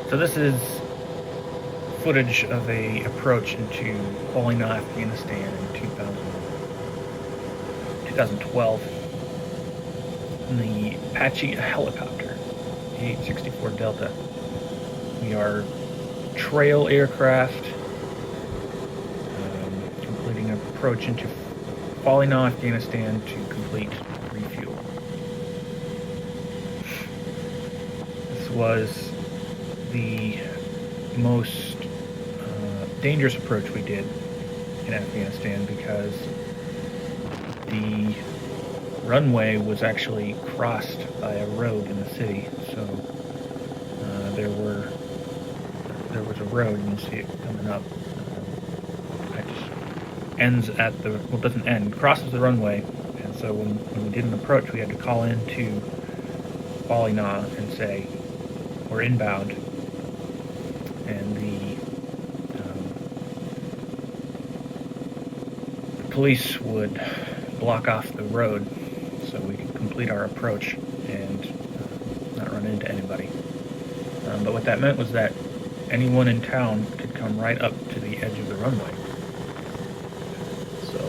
So this is footage of a approach into Qala-e-naw, Afghanistan in 2012 in the Apache helicopter, AH-64 Delta. We are trail aircraft completing an approach into Qala-e-naw, Afghanistan to complete refuel. This was the most dangerous approach we did in Afghanistan because the runway was actually crossed by a road in the city. So there was a road, and you see it coming up. It ends at the, well, it doesn't end, crosses the runway. And so when we did an approach, we had to call into Qala-e-naw and say, we're inbound. And the police would block off the road so we could complete our approach and not run into anybody. But what that meant was that anyone in town could come right up to the edge of the runway. So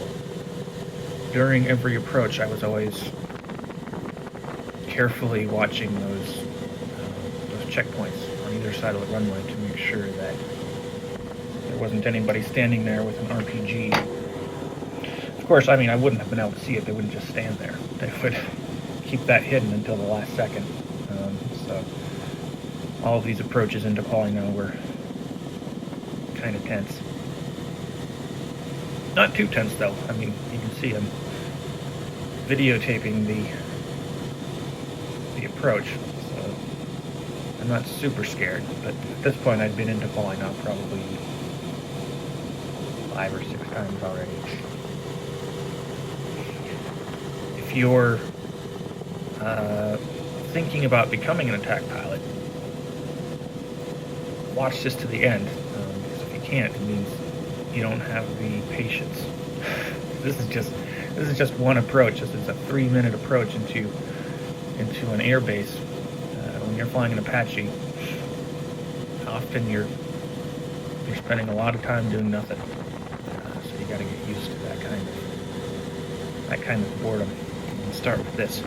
during every approach, I was always carefully watching those checkpoints on either side of the runway to make sure that there wasn't anybody standing there with an RPG. Of course, I mean, I wouldn't have been able to see it. They wouldn't just stand there. They would keep that hidden until the last second. So all of these approaches into Qala-e-naw were kind of tense. Not too tense, though. I mean, you can see I'm videotaping the approach, so I'm not super scared. But at this point, I'd been into Qala-e-naw probably 5 or 6 times already. If you're thinking about becoming an attack pilot, watch this to the end, because if you can't, it means you don't have the patience. This is just one approach. This is a 3-minute approach into an airbase. When you're flying an Apache, often you're spending a lot of time doing nothing. So you got to get used to that kind of boredom. Let's start with this.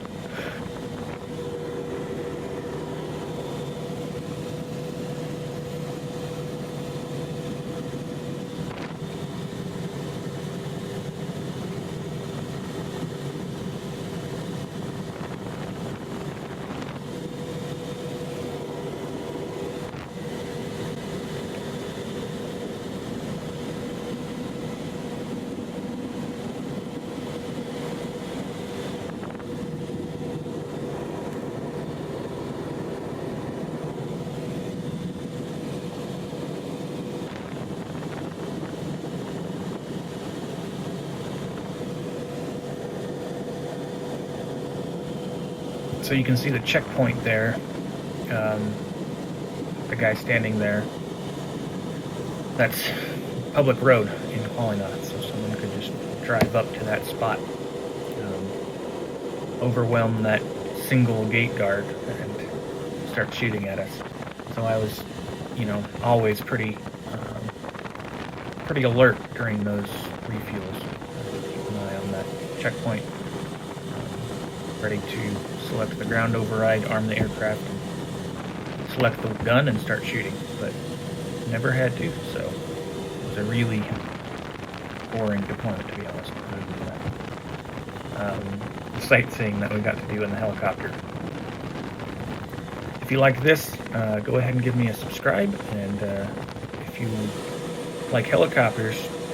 So you can see the checkpoint there, the guy standing there. That's public road in Qala-e-naw, so someone could just drive up to that spot, overwhelm that single gate guard, and start shooting at us. So I was, always pretty alert during those refuels. Keep an eye on that checkpoint, ready to select the ground override, arm the aircraft, and select the gun and start shooting. But never had to, so it was a really boring deployment, to be honest. The sightseeing that we got to do in the helicopter. If you like this, go ahead and give me a subscribe, and if you like helicopters,